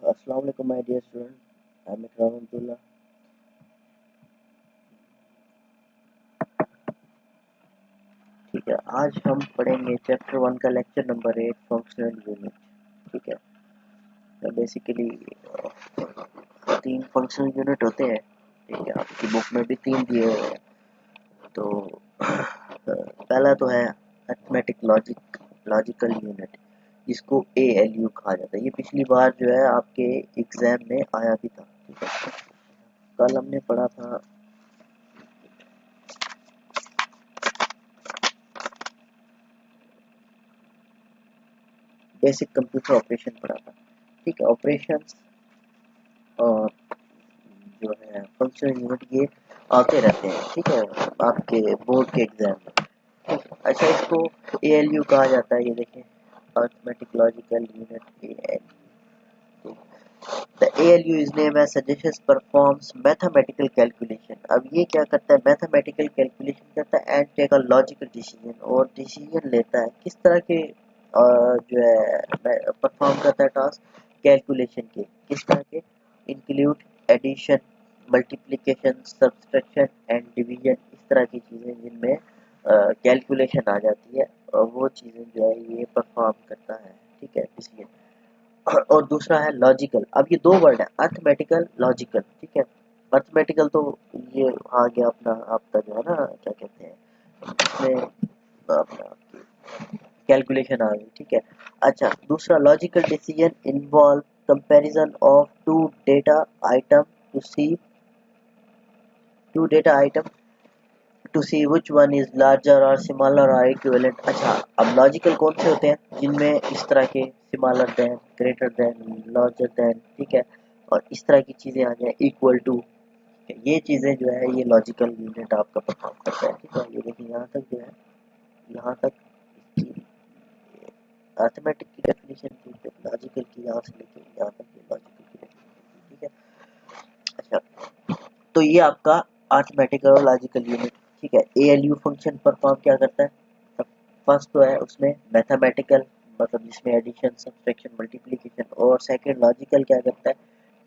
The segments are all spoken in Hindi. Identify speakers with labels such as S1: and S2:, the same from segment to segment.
S1: अस्सलाम वालेकुम my dear student, I am Ikram Abdullah. ठीक है, आज हम पढ़ेंगे चैप्टर 1 का लेक्चर नंबर 8 फंक्शनल यूनिट। ठीक है, तो बेसिकली तीन फंक्शनल यूनिट होते हैं। ठीक है, आपकी बुक में भी तीन दिए हुए हैं। तो पहला तो है अरिथमेटिक लॉजिकल यूनिट, जिसको ALU कहा जाता है। ये पिछली बार जो है आपके एग्जाम में आया भी था। ठीक है, कल हमने पढ़ा था बेसिक कंप्यूटर ऑपरेशन पढ़ा था। ठीक है, ऑपरेशन और जो है फंक्शनल यूनिट ये आते रहते हैं। ठीक है, आपके बोर्ड के एग्जाम में। ठीक है, अच्छा, इसको ALU कहा जाता है। ये देखें, arithmetic logical unit ALU। The ALU is name as suggestions performs mathematical calculation. अब ये क्या करता है? मैथमेटिकल कैलकुलेशन करता है and take a logical decision, और डिसीजन लेता है किस तरह के जो है परफॉर्म करता है टास्क कैलकुलेशन के। किस तरह के? Include addition, multiplication, subtraction and division, इस तरह की चीज़ें जिनमें कैलकुलेशन आ जाती है, और वो चीज़ें जो है ये परफॉर्म करता है। ठीक है, इसलिए। और दूसरा है लॉजिकल। अब ये दो वर्ड है, अर्थमेटिकल, लॉजिकल। ठीक है, अर्थमेटिकल तो ये आ गया अपना, आपका जो है ना, क्या कहते हैं इसमें, अपना कैलकुलेशन आ गई। ठीक है, अच्छा, दूसरा logical decision involve comparison of item to see to data item to see which one is larger और सिमिलर और इक्विवेलेंट। अच्छा, अब लॉजिकल कौन से होते हैं? जिनमें इस तरह के similar then, greater then, larger then, ठीक है, और इस तरह की चीजें आ जाए, इक्वल टू। ये चीजें जो है ये लॉजिकल यूनिट आपका परफॉर्म करता है। ठीक है, ये देखिए यहाँ तक जो है, यहाँ तक इसकी अर्थमेटिक की डेफिनेशन थी, फिर लॉजिकल की यहाँ से लेके यहाँ तक ये लॉजिकल की डेफिनेशन। ठीक है, अच्छा, तो ये आपका अर्थमेटिकल और लॉजिकल यूनिट। ठीक है, ALU फंक्शन परफॉर्म क्या करता है? फर्स्ट तो है उसमें मैथमेटिकल, मतलब जिसमें एडिशन, सब्सट्रैक्शन, मल्टीप्लिकेशन, और सेकंड लॉजिकल क्या करता है?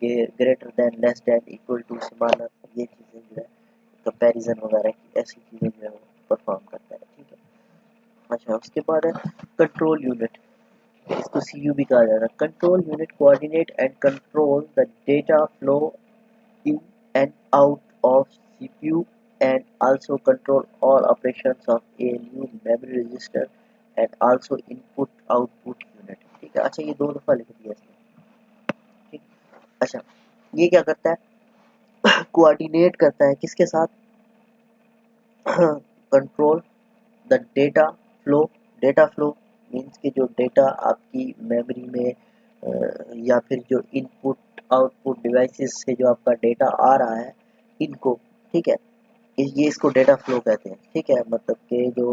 S1: ये greater then, less then, equal to, similar, ये चीजें जो है कंपैरिजन वगैरह की ऐसी चीजें जो है वो परफॉर्म करता है। ठीक है, अच्छा, उसके बाद है कंट्रोल यूनिट। इसको CU भी कहा जाता है। Control unit coordinate and control the data flow in and out of CPU and also control all operations of ALU memory register and also input output unit। ठीक है, अच्छा, ये दो दफा लिख दिया इसने। ठीक, अच्छा, ये क्या करता है? कोऑर्डिनेट करता है किसके साथ? Control the data flow means कि जो डेटा आपकी मेमोरी में या फिर जो इनपुट आउटपुट डिवाइसेस से जो आपका डेटा आ रहा है, इनको। ठीक है, ये इसको डेटा फ्लो कहते हैं। ठीक है, मतलब कि जो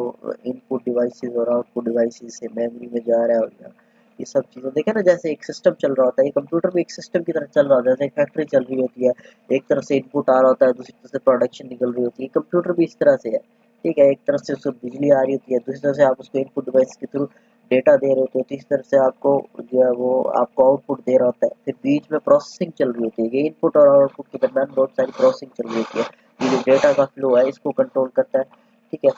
S1: इनपुट डिवाइसेस और आउटपुट डिवाइसेस से मेमोरी में जा रहा है, और ये सब चीज़ें देखे ना, जैसे एक सिस्टम चल रहा होता है, ये कंप्यूटर भी एक सिस्टम की तरह चल रहा होता है। जैसे एक फैक्ट्री चल रही होती है, एक तरफ से इनपुट आ रहा होता है, दूसरी तरफ से प्रोडक्शन निकल रही होती है। कंप्यूटर भी इस तरह से है। ठीक है, एक तरफ से उसको बिजली आ रही होती है, दूसरी तरफ से आप उसको इनपुट डिवाइस के थ्रू डेटा दे रहे होते हो, तीसरी तरफ से आपको जो है वो आपको आउटपुट दे रहा होता है, फिर बीच में प्रोसेसिंग चल रही होती है। ये इनपुट और आउटपुट के दरम्यान बहुत सारी प्रोसेसिंग चल रही होती है। ये जो डेटा का फ्लो है इसको कंट्रोल करता है। ठीक है,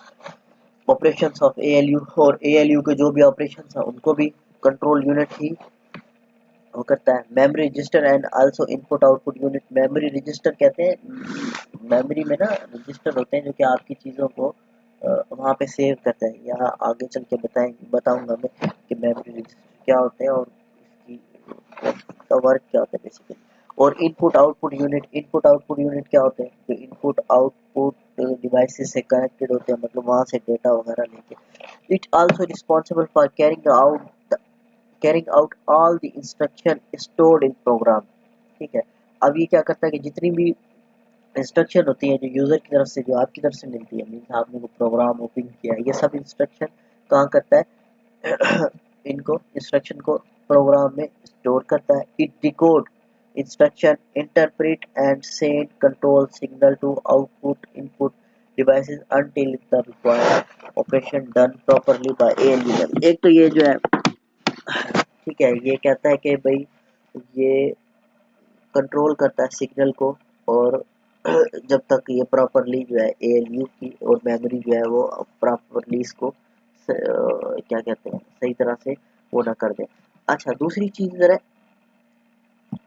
S1: ऑपरेशंस ऑफ ALU, और ALU के जो भी ऑपरेशंस हैं उनको भी कंट्रोल यूनिट ही वो करता है। Memory register and also input output unit. Memory register कहते हैं, मेमोरी में ना रजिस्टर होते हैं जो कि आपकी चीज़ों को वहाँ पे सेव करता है। यहाँ आगे चल के बताऊंगा मैं कि मेमोरी रजिस्टर क्या होते हैं और इसका वर्क क्या होता है बेसिकली। और इनपुट आउटपुट यूनिट क्या होते हैं? जो इनपुट आउटपुट डिवाइसेस से कनेक्टेड होते हैं, मतलब वहाँ से डेटा वगैरह लेके। It also responsible for carrying out all the instruction stored in program. ठीक है, अब ये क्या करता है कि जितनी भी इंस्ट्रक्शन होती है जो यूजर की तरफ से, जो आपकी तरफ से मिलती है, मीन्स आपने वो प्रोग्राम ओपन किया, ये सब इंस्ट्रक्शन कहाँ करता है? इनको इंस्ट्रक्शन को प्रोग्राम में स्टोर करता है। It decode instruction, interpret and send control signal to output input devices until the required operation done properly by ALU। एक तो ये जो है, ठीक है, ये कहता है कि भाई ये कंट्रोल करता है सिग्नल को, और जब तक ये प्रॉपरली जो है एएलयू की और मेमोरी जो है वो प्रॉपरली इसको क्या कहते हैं सही तरह से वो ना कर दे। अच्छा, दूसरी चीज इधर है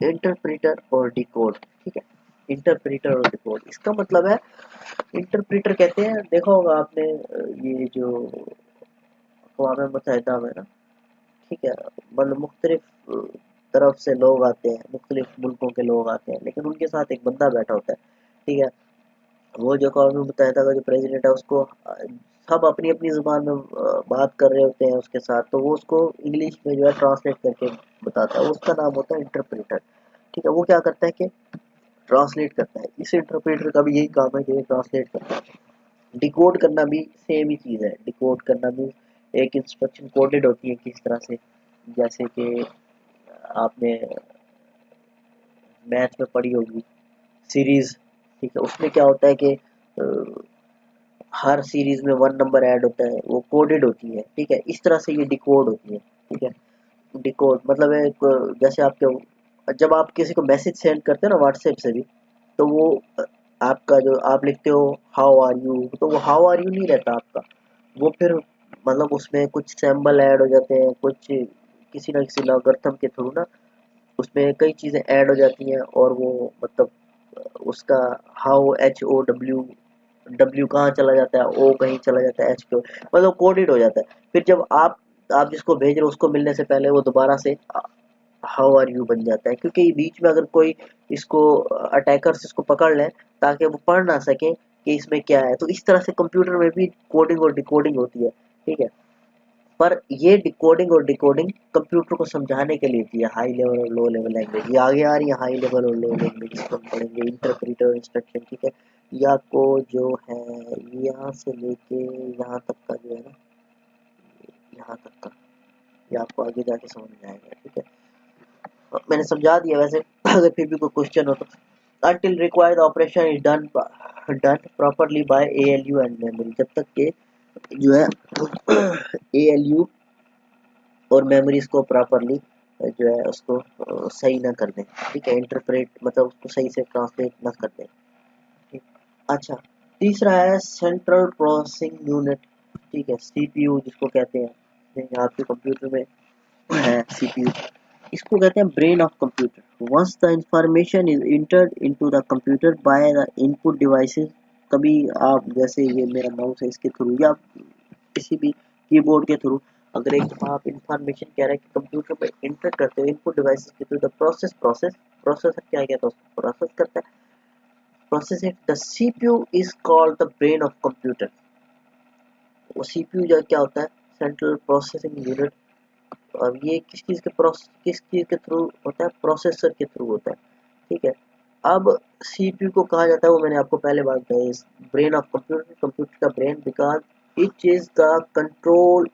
S1: इंटरप्रेटर और डिकोड। ठीक है, इंटरप्रेटर और डिकोड, इसका मतलब है इंटरप्रेटर कहते हैं, देखा होगा आपने ये जो अक़वाम मुत्तहिदा में ना, ठीक है, मतलब मुख्तलिफ तरफ से लोग आते हैं, मुख्तलिफ मुल्कों के लोग आते हैं, लेकिन उनके साथ एक बंदा बैठा होता है। ठीक है, वो जो अक़वाम मुत्तहिदा का जो प्रेसिडेंट है उसको सब अपनी अपनी ज़ुबान में बात कर रहे होते हैं उसके साथ, तो वो उसको इंग्लिश में जो है ट्रांसलेट करके बताता है, उसका नाम होता है इंटरप्रेटर। ठीक है, वो क्या करता है कि ट्रांसलेट करता है। इस इंटरप्रेटर का भी यही काम है कि ये ट्रांसलेट करता है। डिकोड करना भी सेम ही चीज़ है, डिकोड करना भी एक इंस्ट्रक्शन कोडेड होती है किस तरह से, जैसे कि आपने मैथ में पढ़ी होगी सीरीज। ठीक है, उसमें क्या होता है कि हर सीरीज में 1 नंबर ऐड होता है, वो कोडेड होती है। ठीक है, इस तरह से ये डिकोड होती है। ठीक है, डिकोड मतलब है जैसे आपके जब आप किसी को मैसेज सेंड करते हो ना व्हाट्सएप से भी, तो वो आपका जो आप लिखते हो हाउ आर यू, तो वो हाउ आर यू नहीं रहता आपका, वो फिर मतलब उसमें कुछ सिंबल ऐड हो जाते हैं, कुछ किसी ना किसी लॉगरिथम के थ्रू ना उसमें कई चीज़ें ऐड हो जाती हैं, और वो मतलब उसका how H O W, W कहाँ चला जाता है, ओ कहीं चला जाता है, एच को मतलब कोडेड हो जाता है। फिर जब आप जिसको भेज रहे हो उसको मिलने से पहले वो दोबारा से हाउ आर यू बन जाता है, क्योंकि बीच में अगर कोई इसको अटैकर्स इसको पकड़ लें ताकि वो पढ़ ना सके कि इसमें क्या है, तो इस तरह से कंप्यूटर में भी कोडिंग और डिकोडिंग होती है। ठीक है, पर ये डिकोडिंग और डिकोडिंग कंप्यूटर को समझाने के लिए होती है, हाई लेवल और लो लेवल लैंग्वेज। ये आगे आ रही है हाई लेवल और लो लैंग्वेज, इसको हम पढ़ेंगे इंटरप्रेटर और इंस्ट्रक्शन। ठीक है, या को जो है यहाँ से लेके यहाँ तक का जो है ना, यहाँ तक का ये आपको आगे जाके समझ में आएगा। ठीक है, मैंने समझा दिया वैसे, अगर फिर भी कोई क्वेश्चन हो तो। until required operation is done properly by ALU and memory, जब तक के जो है ALU और मेमोरी इसको प्रॉपरली जो है उसको सही ना कर दें। ठीक है, इंटरप्रेट मतलब उसको सही से ट्रांसलेट ना कर दें। ठीक, अच्छा, तीसरा है सेंट्रल प्रोसेसिंग यूनिट। ठीक है, सीपीयू जिसको कहते हैं, आपके कंप्यूटर में है सीपीयू, इसको कहते हैं brain of computer. Once the information is entered into the computer by the input devices, कभी आप जैसे ये मेरा माउस है इसके थ्रू या किसी भी कीबोर्ड के थ्रू, अगर एक दफा आप इंफॉर्मेशन कह रहे हैं कि कंप्यूटर पर इंटर करते हो इनपुट डिवाइसेस के थ्रू, द प्रोसेसर क्या कहता है उसको प्रोसेस करता है, process it, the CPU is called the brain of computer. वो सीपीयू जो क्या होता है, सेंट्रल प्रोसेसिंग यूनिट, और ये किस चीज के थ्रू होता है, प्रोसेसर के थ्रू होता है। ठीक है, अब सीपीयू को कहा जाता है, वो मैंने आपको पहले बात बताई, ब्रेन ऑफ कंप्यूटर, कंप्यूटर का brain, because it is the control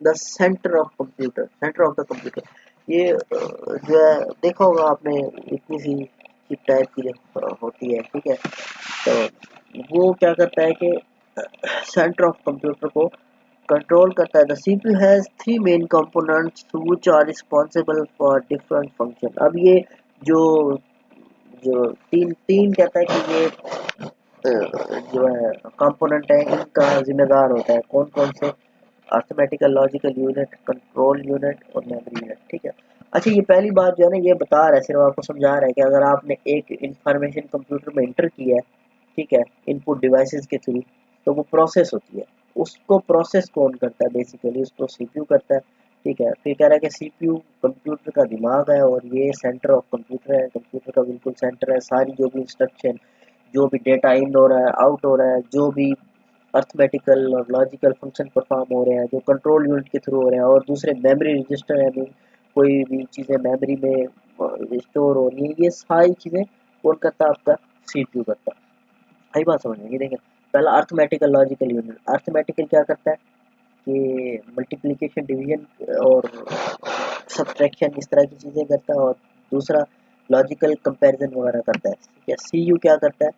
S1: the centre of computer, centre of the computer. ये जो है देखा होगा आपने, इतनी सी चिप टाइप की जो होती है। ठीक है, तो वो क्या करता है कि सेंटर ऑफ कंप्यूटर को कंट्रोल करता है। The CPU has three main components which are responsible for different function. अब ये जो जो तीन तीन कहता है कि ये जो है कंपोनेंट है, इनका जिम्मेदार होता है कौन कौन से, arithmetical, logical unit, control unit और मेमोरी यूनिट। ठीक है, अच्छा, ये पहली बात जो है ना ये बता रहा है, सिर्फ आपको समझा रहा है कि अगर आपने एक इंफॉर्मेशन कंप्यूटर में इंटर किया है, ठीक है, इनपुट डिवाइसेस के थ्रू, तो वो प्रोसेस होती है, उसको प्रोसेस कौन करता है, बेसिकली उसको सीपीयू करता है। ठीक है, फिर कह रहा है कि सीपीयू कंप्यूटर का दिमाग है और ये सेंटर ऑफ कंप्यूटर है, कंप्यूटर का बिल्कुल सेंटर है। सारी जो भी इंस्ट्रक्शन, जो भी डेटा इन हो रहा है, आउट हो रहा है, जो भी अर्थमेटिकल और लॉजिकल फंक्शन परफॉर्म हो रहे हैं, जो कंट्रोल यूनिट के थ्रू हो रहे हैं, और दूसरे मेमोरी रजिस्टर है, कोई भी चीज़ें मेमोरी में स्टोर हो रही है, ये सारी चीज़ें कौन करता है, आपका सीपीयू करता है। सही बात समझ में, ये देखें, पहला अर्थमेटिकल लॉजिकल यूनिट, अर्थमेटिकल क्या करता है कि मल्टीप्लिकेशन, डिवीजन और सब्ट्रैक्शन इस तरह की चीज़ें करता है, और दूसरा लॉजिकल कंपैरिजन वगैरह करता है। ठीक है, सीयू क्या करता है,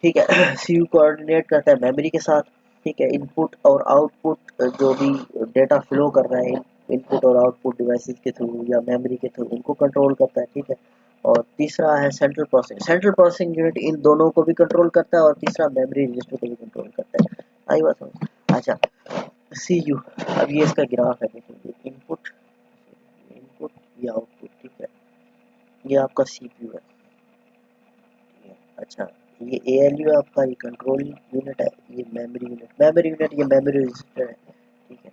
S1: ठीक है, सीयू कोऑर्डिनेट करता है मेमोरी के साथ। ठीक है, इनपुट और आउटपुट जो भी डेटा फ्लो कर रहा है इनपुट और आउटपुट डिवाइसेस के थ्रू या मेमोरी के थ्रू इनको कंट्रोल करता है, ठीक है। और तीसरा है central processing. Central processing unit in दोनों को भी कंट्रोल करता है और तीसरा मेमोरी रजिस्टर को भी कंट्रोल करता है। आई बात समझ? अच्छा, सीयू, अब ये इसका ग्राफ है, देखिए इनपुट, इनपुट, ये आउटपुट, ठीक है। ये आपका सीपीयू है। अच्छा, ये एएलयू आपका, ये कंट्रोल यूनिट है, ये मेमोरी यूनिट, ये मेमोरी रजिस्टर है, ठीक है।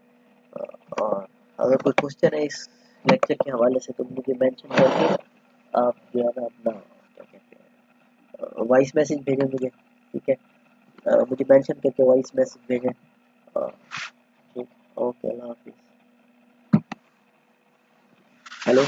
S1: और अगर कोई क्वेश्चन है इस लेक्चर के हवाले से तो मुझे मेंशन करके आप जो है ना अपना क्या कहते हैं वॉइस मैसेज भेजें मुझे, ठीक है। मुझे मेंशन करके वॉइस मैसेज भेजें। ठीक, ओके, अल्लाह हाफिज़। हेलो।